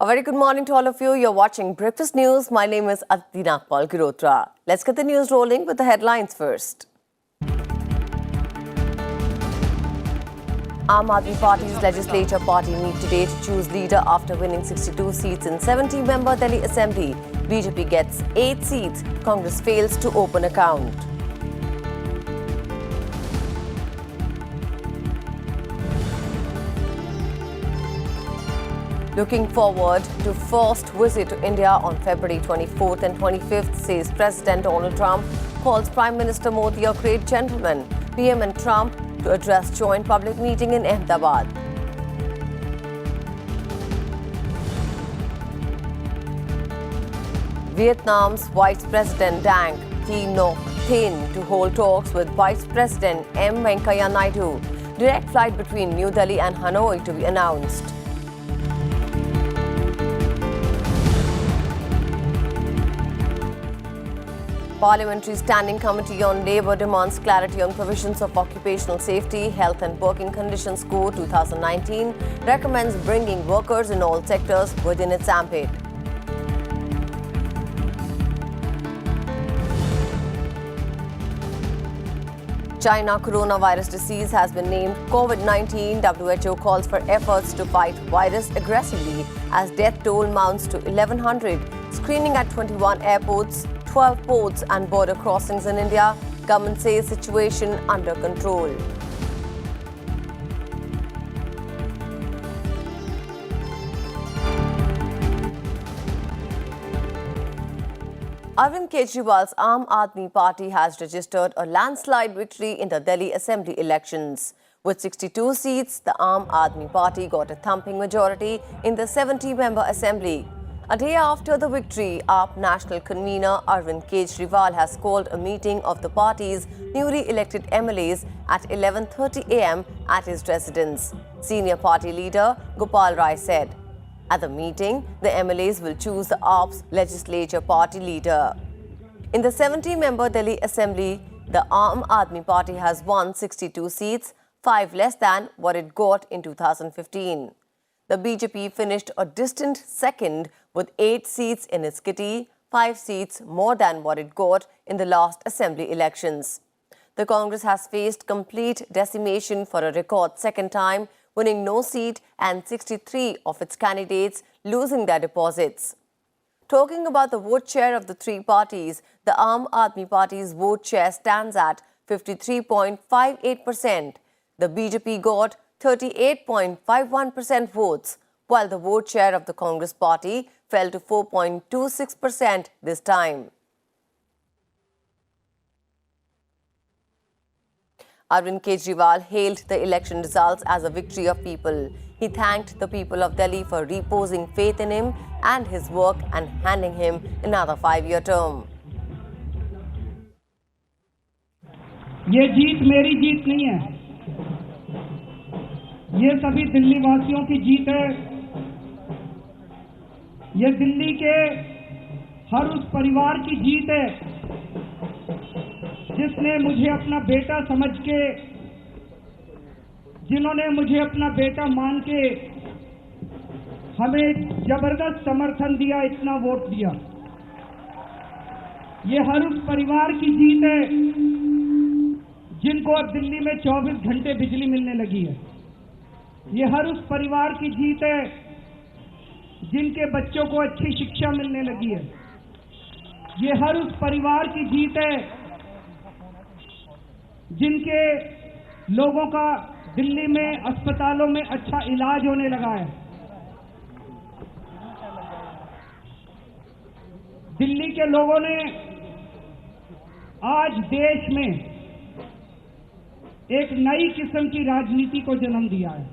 A very good morning to all of you. You're watching Breakfast News. My name is Aditi Nagpal Girotra. Let's get the news rolling with the headlines first. Aam Aadmi Party's legislature party meet today to choose leader after winning 62 seats in 70-member Delhi Assembly. BJP gets 8 seats. Congress fails to open account. Looking forward to first visit to India on February 24th and 25th, says President Donald Trump, calls Prime Minister Modi a great gentleman. PM and Trump to address joint public meeting in Ahmedabad. Vietnam's Vice President Dang Thi Ngoc Thien to hold talks with Vice President M. Venkaiah Naidu. Direct flight between New Delhi and Hanoi to be announced. Parliamentary Standing Committee on Labour demands clarity on provisions of Occupational Safety, Health and Working Conditions Code 2019, recommends bringing workers in all sectors within its ambit. China coronavirus disease has been named COVID-19. WHO calls for efforts to fight virus aggressively as death toll mounts to 1,100. Screening at 21 airports, 12 ports and border crossings in India. Government says situation under control. Arvind Kejriwal's Aam Aadmi Party has registered a landslide victory in the Delhi Assembly elections. With 62 seats, the Aam Aadmi Party got a thumping majority in the 70-member Assembly. A day after the victory, AAP National Convener Arvind Kejriwal has called a meeting of the party's newly elected MLAs at 11:30 a.m. at his residence. Senior party leader Gopal Rai said. At the meeting, the MLAs will choose the AAP's legislature party leader. In the 70-member Delhi Assembly, the Aam Aadmi Party has won 62 seats, 5 less than what it got in 2015. The BJP finished a distant second with 8 seats in its kitty, 5 seats more than what it got in the last assembly elections. The Congress has faced complete decimation for a record second time, winning no seat and 63 of its candidates losing their deposits. Talking about the vote share of the three parties, the Aam Aadmi Party's vote share stands at 53.58%. The BJP got 38.51% votes, while the vote share of the Congress party fell to 4.26% this time. Arvind Kejriwal hailed the election results as a victory of people. He thanked the people of Delhi for reposing faith in him and his work and handing him another 5-year term. ये जीत मेरी जीत नहीं है, ये सभी दिल्ली वासियों की जीत है। ये दिल्ली के हर उस परिवार की जीत है जिसने मुझे अपना बेटा समझ के, जिन्होंने मुझे अपना बेटा मान के हमें जबरदस्त समर्थन दिया, इतना वोट दिया। ये हर उस परिवार की जीत है जिनको अब दिल्ली में 24 घंटे बिजली मिलने लगी है। ये हर उस परिवार की जीत है जिनके बच्चों को अच्छी शिक्षा मिलने लगी है। ये हर उस परिवार की जीत है जिनके लोगों का दिल्ली में अस्पतालों में अच्छा इलाज होने लगा है। दिल्ली के लोगों ने आज देश में एक नई किस्म की राजनीति को जन्म दिया है।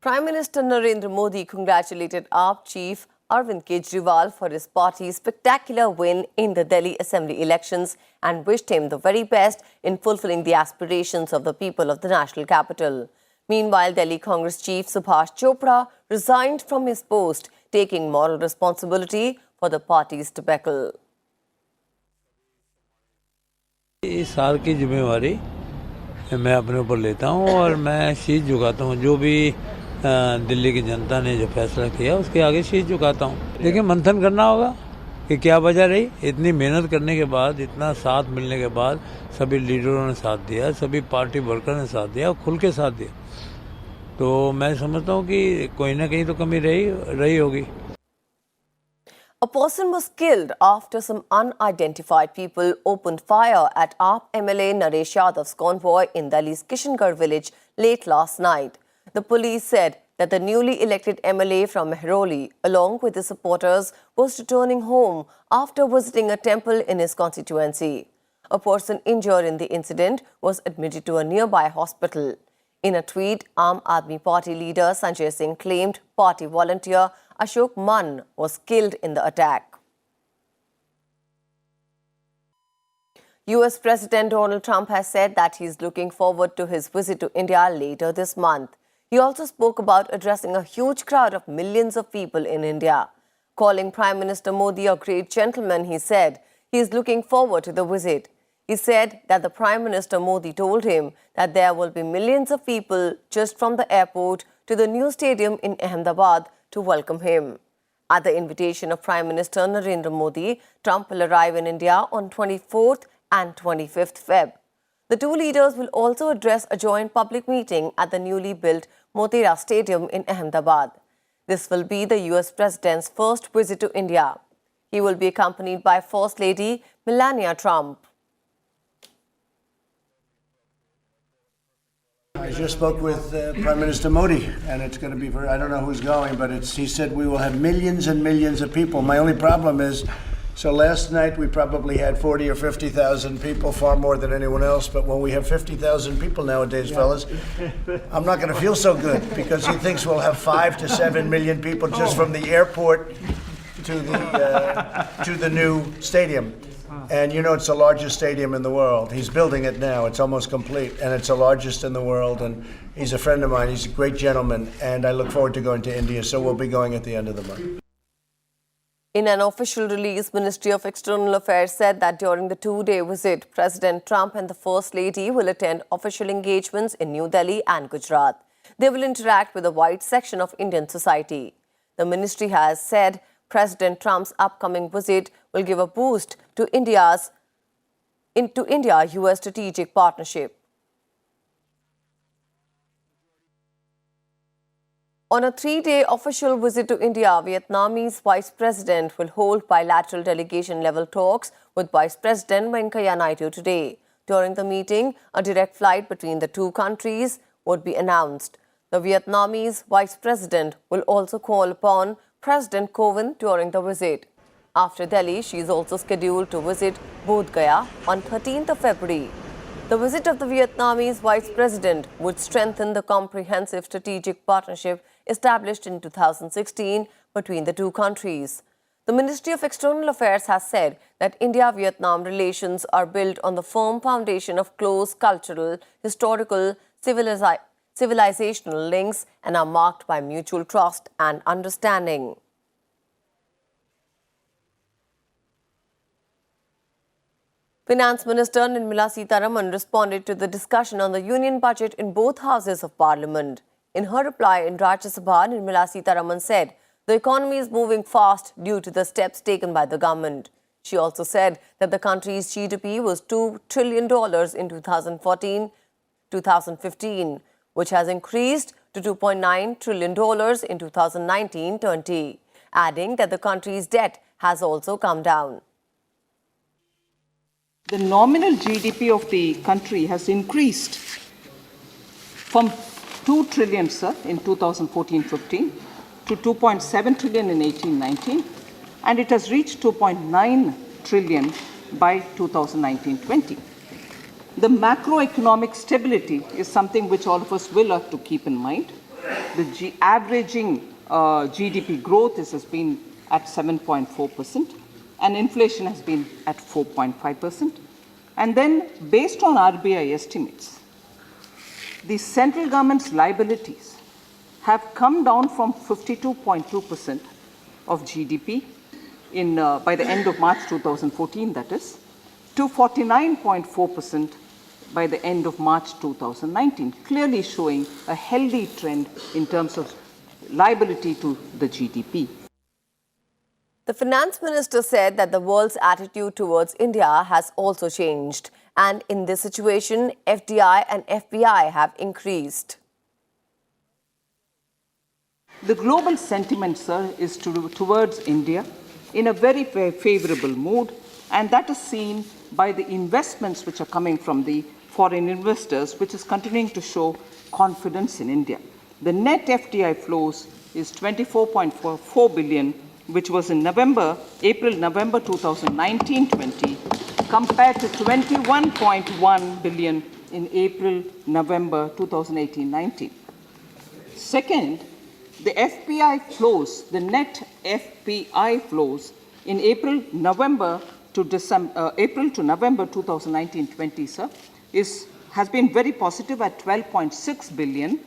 Prime Minister Narendra Modi congratulated AAP chief Arvind Kejriwal for his party's spectacular win in the Delhi Assembly elections and wished him the very best in fulfilling the aspirations of the people of the national capital. Meanwhile, Delhi Congress chief Subhash Chopra resigned from his post, taking moral responsibility for the party's debacle. इस साल की जिम्मेवारी मैं अपने ऊपर लेता हूं और मैं शीश झुकाता हूं। जो भी दिल्ली की जनता ने जो फैसला किया उसके आगे शीश झुकाता हूँ। लेकिन मंथन करना होगा कि क्या वजह रही। इतनी मेहनत करने के बाद, इतना साथ मिलने के बाद सभी लीडरों ने साथ दिया, सभी पार्टी वर्कर ने साथ दिया और खुल के साथ दिया, तो मैं समझता हूँ कि कोई ना कहीं तो कमी रही होगी। A person was killed after some unidentified people opened fire at AAP MLA Naresh Yadav's convoy in Delhi's Kishangarh village late last night. The police said that the newly elected MLA from Mehroli, along with his supporters, was returning home after visiting a temple in his constituency. A person injured in the incident was admitted to a nearby hospital. In a tweet, Aam Aadmi Party leader Sanjay Singh claimed party volunteer Ashok Mann was killed in the attack. US President Donald Trump has said that he is looking forward to his visit to India later this month. He also spoke about addressing a huge crowd of millions of people in India. Calling Prime Minister Modi a great gentleman, he said he is looking forward to the visit. He said that the Prime Minister Modi told him that there will be millions of people just from the airport to the new stadium in Ahmedabad to welcome him. At the invitation of Prime Minister Narendra Modi, Trump will arrive in India on 24th and 25th Feb. The two leaders will also address a joint public meeting at the newly built Motera Stadium in Ahmedabad. This will be the US President's first visit to India. He will be accompanied by First Lady Melania Trump. I just spoke with Prime Minister Modi, and it's going to be I don't know who's going, but he said we will have millions and millions of people. My only problem is, so last night we probably had 40 or 50,000 people, far more than anyone else, but when we have 50,000 people nowadays, fellas, I'm not going to feel so good, because he thinks we'll have 5 to 7 million people just from the airport to the new stadium. And you know, it's the largest stadium in the world. He's building it now. It's almost complete. And it's the largest in the world. And he's a friend of mine. He's a great gentleman. And I look forward to going to India. So we'll be going at the end of the month. In an official release, Ministry of External Affairs said that during the two-day visit, President Trump and the First Lady will attend official engagements in New Delhi and Gujarat. They will interact with a wide section of Indian society. The ministry has said President Trump's upcoming visit will give a boost to India-US strategic partnership. On a three-day official visit to India, Vietnamese Vice President will hold bilateral delegation-level talks with Vice President Venkaiah Naidu today. During the meeting, a direct flight between the two countries would be announced. The Vietnamese Vice President will also call upon President Kovind during the visit. After Delhi, she is also scheduled to visit Bodh Gaya on 13th of February. The visit of the Vietnamese Vice President would strengthen the comprehensive strategic partnership established in 2016 between the two countries. The Ministry of External Affairs has said that India-Vietnam relations are built on the firm foundation of close cultural, historical, civilizational links and are marked by mutual trust and understanding. Finance Minister Nirmala Sitharaman responded to the discussion on the union budget in both houses of Parliament. In her reply in Rajya Sabha, Nirmala Sitharaman said the economy is moving fast due to the steps taken by the government. She also said that the country's GDP was $2 trillion in 2014-2015, which has increased to $2.9 trillion in 2019-20, adding that the country's debt has also come down. The nominal GDP of the country has increased from 2 trillion, sir, in 2014-15 to 2.7 trillion in 18-19, and it has reached 2.9 trillion by 2019-20. The macroeconomic stability is something which all of us will have to keep in mind. The averaging GDP growth has been at 7.4%. and inflation has been at 4.5%. And then, based on RBI estimates, the central government's liabilities have come down from 52.2% of GDP by the end of March 2014, that is, to 49.4% by the end of March 2019, clearly showing a healthy trend in terms of liability to the GDP. The finance minister said that the world's attitude towards India has also changed, and in this situation, FDI and FPI have increased. The global sentiment, sir, is towards India in a very favorable mood, and that is seen by the investments which are coming from the foreign investors, which is continuing to show confidence in India. The net FDI flows is 24.44 billion, which was in April-November 2019-20, compared to 21.1 billion in April-November 2018-19. Second, the FPI flows, the net FPI flows in April-November 2019-20, sir, has been very positive at 12.6 billion,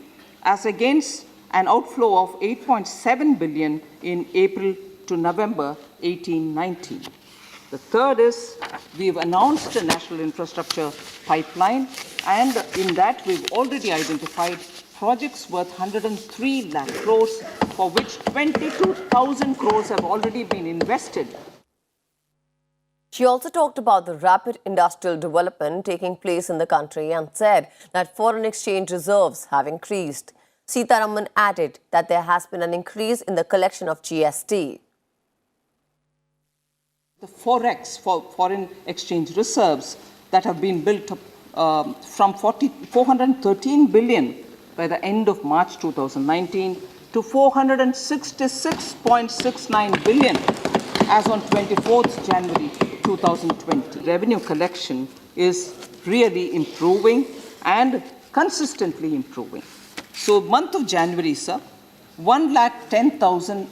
as against an outflow of 8.7 billion in April to November 18-19. The third is we've announced a national infrastructure pipeline, and in that we've already identified projects worth 103 lakh crores, for which 22,000 crores have already been invested. She also talked about the rapid industrial development taking place in the country and said that foreign exchange reserves have increased. Sitharaman added that there has been an increase in the collection of GST. The forex, foreign exchange reserves, that have been built up from 413 billion by the end of March 2019 to 466.69 billion as on 24th January 2020. Revenue collection is really improving and consistently improving. So month of January, sir, 1,10,000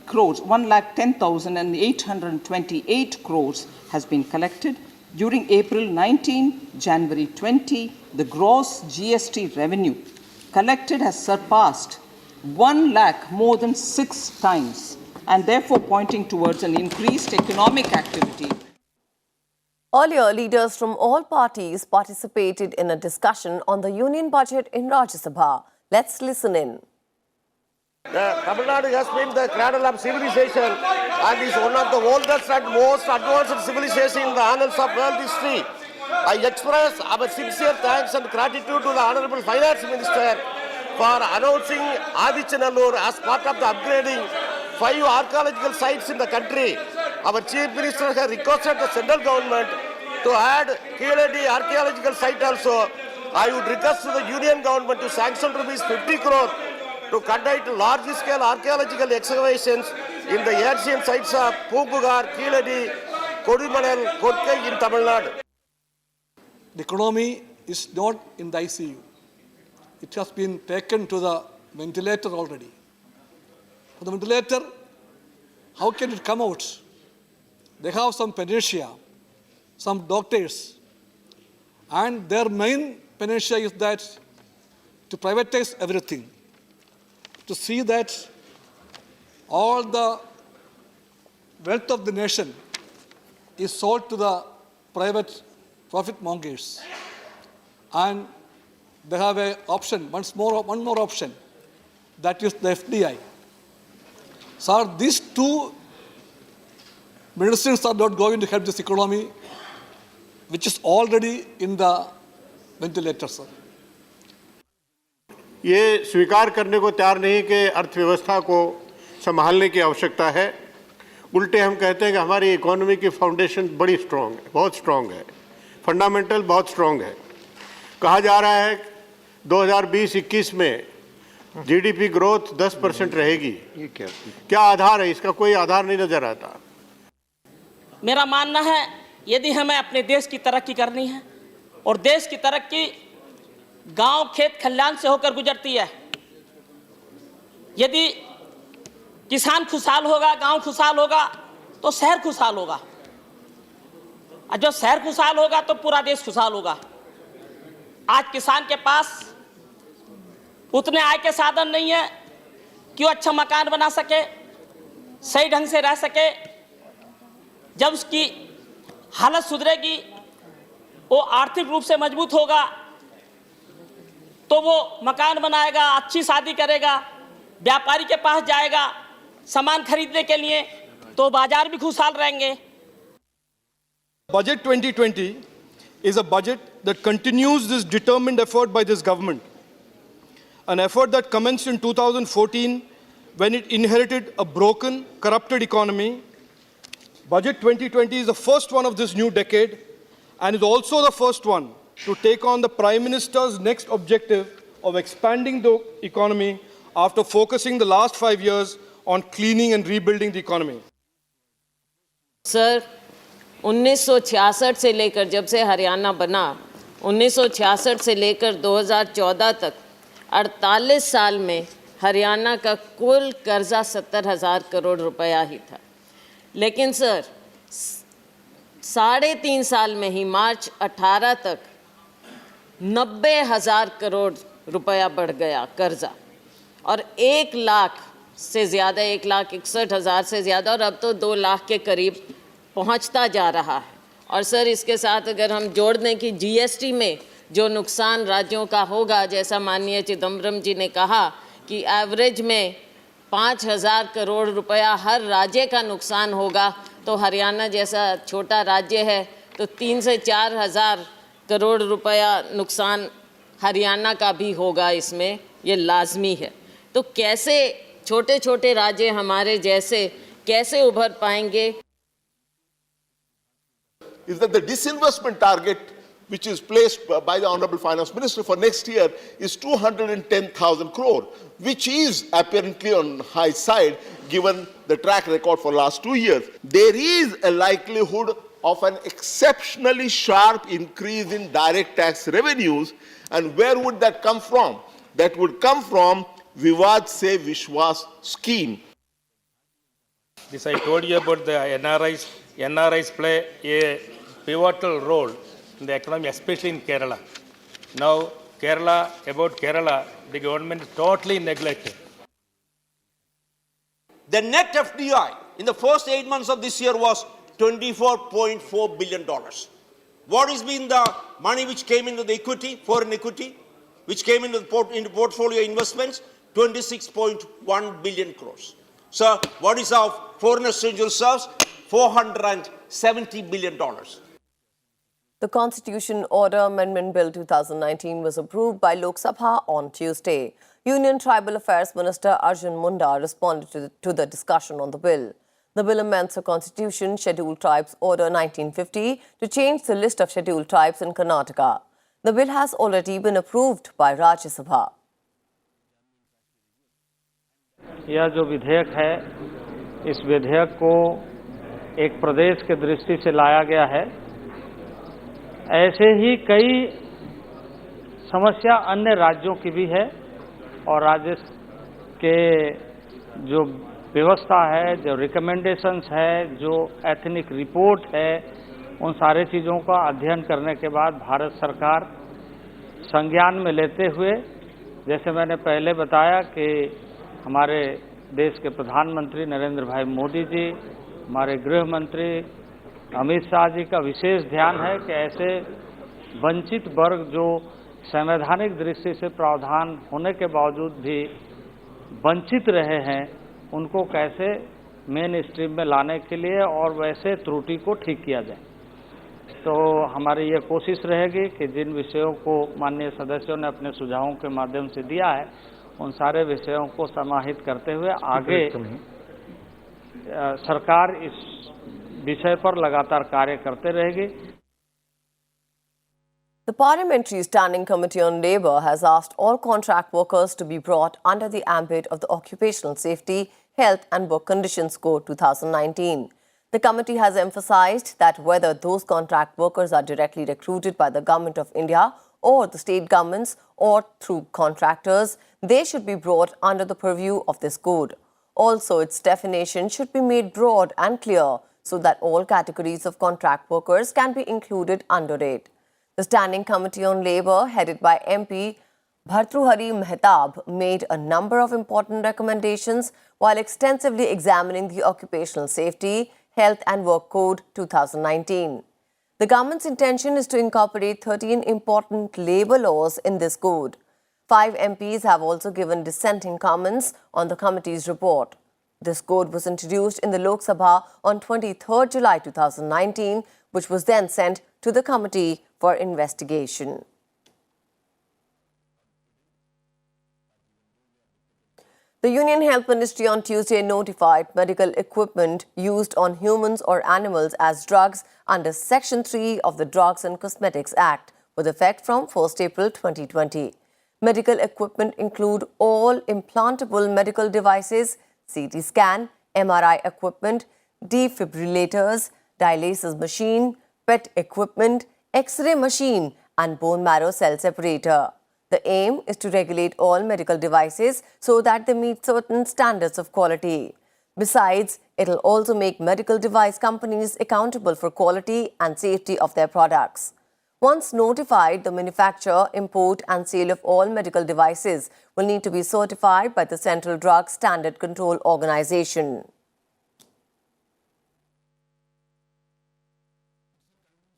crores, 1,10,828 crores has been collected. During April 19, January 20, the gross GST revenue collected has surpassed 1 lakh more than 6 times, and therefore pointing towards an increased economic activity. Earlier, leaders from all parties participated in a discussion on the union budget in Rajya Sabha. Let's listen in. Tamil Nadu has been the cradle of civilization and is one of the oldest and most advanced civilizations in the annals of world history. I express our sincere thanks and gratitude to the Honorable Finance Minister for announcing Adichanallur as part of the upgrading 5 archaeological sites in the country. Our Chief Minister has requested the central government to add Keeladi archaeological site also. I would request the union government to sanction ₹50 crore to conduct large-scale archaeological excavations in the ancient sites of Poopugar, Keeladi, Kodimanal, Kotkai in Tamil Nadu. The economy is not in the ICU. It has been taken to the ventilator already. For the ventilator, how can it come out? They have some panacea, some doctors, and their main panacea is that to privatize everything, to see that all the wealth of the nation is sold to the private profit mongers. And they have an option, one more option, that is the FDI. So these two medicines are not going to help this economy, which is already in the ventilator, sir. ये स्वीकार करने को तैयार नहीं कि अर्थव्यवस्था को संभालने की आवश्यकता है। उल्टे हम कहते हैं कि हमारी इकोनॉमी की फाउंडेशन बड़ी स्ट्रॉन्ग है, बहुत स्ट्रॉन्ग है, फंडामेंटल बहुत स्ट्रॉन्ग है। कहा जा रहा है 2020-21 में जीडीपी ग्रोथ 10% रहेगी। ये क्या आधार है? इसका कोई आधार नहीं नजर आता। मेरा मानना है यदि हमें अपने देश की तरक्की करनी है और देश की तरक्की गांव खेत खलिहान से होकर गुजरती है, यदि किसान खुशहाल होगा, गांव खुशहाल होगा, तो शहर खुशहाल होगा, और जो शहर खुशहाल होगा तो पूरा देश खुशहाल होगा। आज किसान के पास उतने आय के साधन नहीं है कि वो अच्छा मकान बना सके, सही ढंग से रह सके। जब उसकी हालत सुधरेगी, वो आर्थिक रूप से मजबूत होगा तो वो मकान बनाएगा, अच्छी शादी करेगा, व्यापारी के पास जाएगा सामान खरीदने के लिए, तो बाजार भी खुशहाल रहेंगे। Budget 2020 is a budget that continues this determined effort by this government, an effort that commenced in 2014 when it inherited a broken, corrupted economy. Budget 2020 is the first one of this new decade and is also the first one to take on the Prime Minister's next objective of expanding the economy after focusing the last 5 years on cleaning and rebuilding the economy. Sir 1966 से लेकर जब से हरियाणा बना 1966 से लेकर 2014 तक 48 साल में हरियाणा का कुल कर्जा 70,000 करोड़ रुपया ही था। लेकिन सर 3.5 साल में ही मार्च 18 तक 90,000 करोड़ रुपया बढ़ गया कर्जा, और 1 लाख से ज़्यादा 1,61,000 से ज़्यादा, और अब तो 2 लाख के करीब पहुंचता जा रहा है। और सर इसके साथ अगर हम जोड़ दें कि जीएसटी में जो नुकसान राज्यों का होगा, जैसा माननीय चिदम्बरम जी ने कहा कि एवरेज में 5,000 करोड़ रुपया हर राज्य का नुकसान होगा, तो हरियाणा जैसा छोटा राज्य है तो 3 से 4,000 करोड़ रुपया नुकसान हरियाणा का भी होगा, इसमें ये लाजमी है। तो कैसे छोटे छोटे राज्य हमारे जैसे कैसे उभर पाएंगे? Is that the disinvestment target which is placed by the Honorable Finance Minister for next year is 210,000 crore, which is apparently on high side given the track record for last 2 years. There is a likelihood of an exceptionally sharp increase in direct tax revenues, and where would that come from? That would come from Vivad Se Vishwas scheme. This I told you about the NRIs. NRIs play a pivotal role in the economy, especially in Kerala. Now, about Kerala, the government is totally neglected. The net FDI in the first 8 months of this year was $24.4 billion. What has been the money which came into the equity, foreign equity, which came into portfolio investments? 26.1 billion crores. So, what is our foreign exchange reserves? $470 billion. The Constitution Order Amendment Bill 2019 was approved by Lok Sabha on Tuesday. Union Tribal Affairs Minister Arjun Munda responded to the discussion on the bill. The bill amends the Constitution Scheduled Tribes Order 1950 to change the list of scheduled tribes in Karnataka. The bill has already been approved by Rajya Sabha. यह जो विधेयक है, इस विधेयक को एक प्रदेश के दृष्टि से लाया गया है। ऐसे ही कई समस्या अन्य राज्यों की भी है, और राज्य के जो व्यवस्था है, जो रिकमेंडेशंस है, जो एथनिक रिपोर्ट है, उन सारे चीज़ों का अध्ययन करने के बाद भारत सरकार संज्ञान में लेते हुए, जैसे मैंने पहले बताया कि हमारे देश के प्रधानमंत्री नरेंद्र भाई मोदी जी, हमारे गृह मंत्री अमित शाह जी का विशेष ध्यान है कि ऐसे वंचित वर्ग जो संवैधानिक दृष्टि से प्रावधान होने के बावजूद भी वंचित रहे हैं, उनको कैसे मेन स्ट्रीम में लाने के लिए और वैसे त्रुटि को ठीक किया जाए। तो हमारी ये कोशिश रहेगी कि जिन विषयों को माननीय सदस्यों ने अपने सुझावों के माध्यम से दिया है, उन सारे विषयों को समाहित करते हुए आगे सरकार इस विषय पर लगातार कार्य करते रहेगी। The Parliamentary Standing Committee on Labour has asked all contract workers to be brought under the ambit of the Occupational Safety, Health and Work Conditions Code 2019. The committee has emphasized that whether those contract workers are directly recruited by the Government of India or the state governments or through contractors, they should be brought under the purview of this code. Also, its definition should be made broad and clear so that all categories of contract workers can be included under it. The Standing Committee on Labour, headed by MP Bhartruhari Mehtab, made a number of important recommendations while extensively examining the Occupational Safety, Health and Work Code 2019. The government's intention is to incorporate 13 important labour laws in this code. 5 MPs have also given dissenting comments on the committee's report. This code was introduced in the Lok Sabha on 23rd July 2019, which was then sent to the committee for investigation. The Union Health Ministry on Tuesday notified medical equipment used on humans or animals as drugs under Section 3 of the Drugs and Cosmetics Act, with effect from 1st April 2020. Medical equipment include all implantable medical devices, CT scan, MRI equipment, defibrillators, dialysis machine, PET equipment, X-ray machine and bone marrow cell separator. The aim is to regulate all medical devices so that they meet certain standards of quality. Besides, it will also make medical device companies accountable for quality and safety of their products. Once notified, the manufacture, import and sale of all medical devices will need to be certified by the Central Drug Standard Control Organization.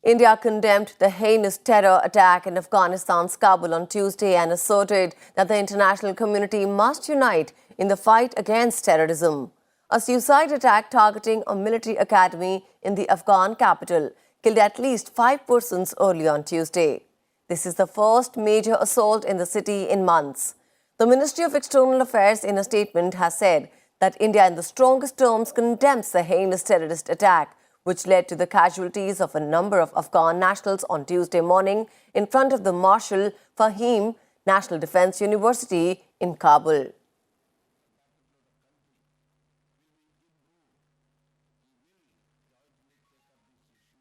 India condemned the heinous terror attack in Afghanistan's Kabul on Tuesday and asserted that the international community must unite in the fight against terrorism. A suicide attack targeting a military academy in the Afghan capital killed at least 5 persons early on Tuesday. This is the first major assault in the city in months. The Ministry of External Affairs in a statement has said that India in the strongest terms condemns the heinous terrorist attack, which led to the casualties of a number of Afghan nationals on Tuesday morning in front of the Marshal Fahim National Defense University in Kabul.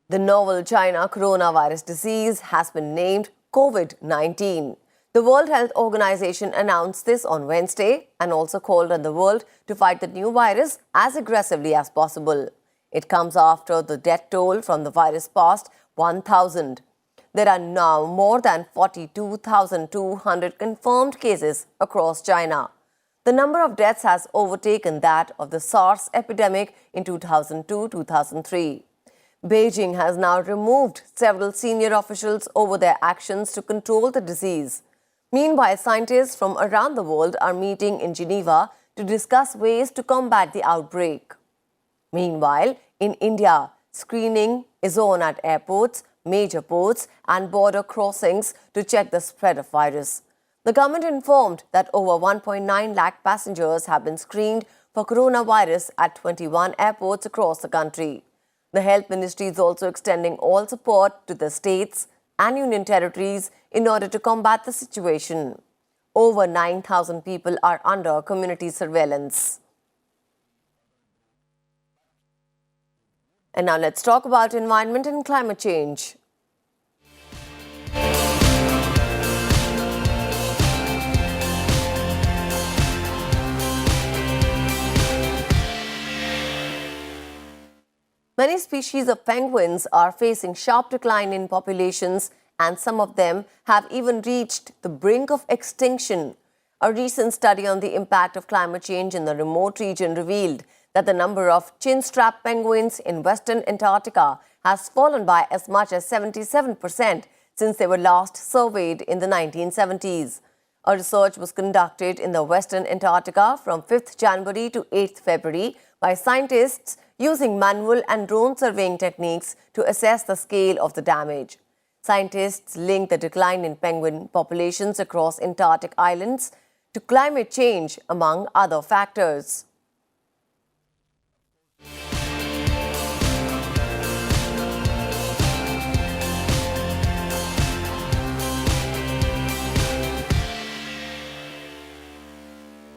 The novel China coronavirus disease has been named COVID-19. The World Health Organization announced this on Wednesday and also called on the world to fight the new virus as aggressively as possible. It comes after the death toll from the virus passed 1,000. There are now more than 42,200 confirmed cases across China. The number of deaths has overtaken that of the SARS epidemic in 2002-2003. Beijing has now removed several senior officials over their actions to control the disease. Meanwhile, scientists from around the world are meeting in Geneva to discuss ways to combat the outbreak. Meanwhile, in India, screening is on at airports, major ports and border crossings to check the spread of virus. The government informed that over 1.9 lakh passengers have been screened for coronavirus at 21 airports across the country. The Health Ministry is also extending all support to the states and union territories in order to combat the situation. Over 9,000 people are under community surveillance. And now let's talk about environment and climate change. Many species of penguins are facing sharp decline in populations, and some of them have even reached the brink of extinction. A recent study on the impact of climate change in the remote region revealed that the number of chin-strap penguins in Western Antarctica has fallen by as much as 77% since they were last surveyed in the 1970s. A research was conducted in the Western Antarctica from 5th January to 8th February by scientists using manual and drone surveying techniques to assess the scale of the damage. Scientists link the decline in penguin populations across Antarctic islands to climate change, among other factors.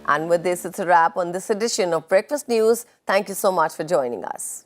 And with this, it's a wrap on this edition of Breakfast News. Thank you so much for joining us.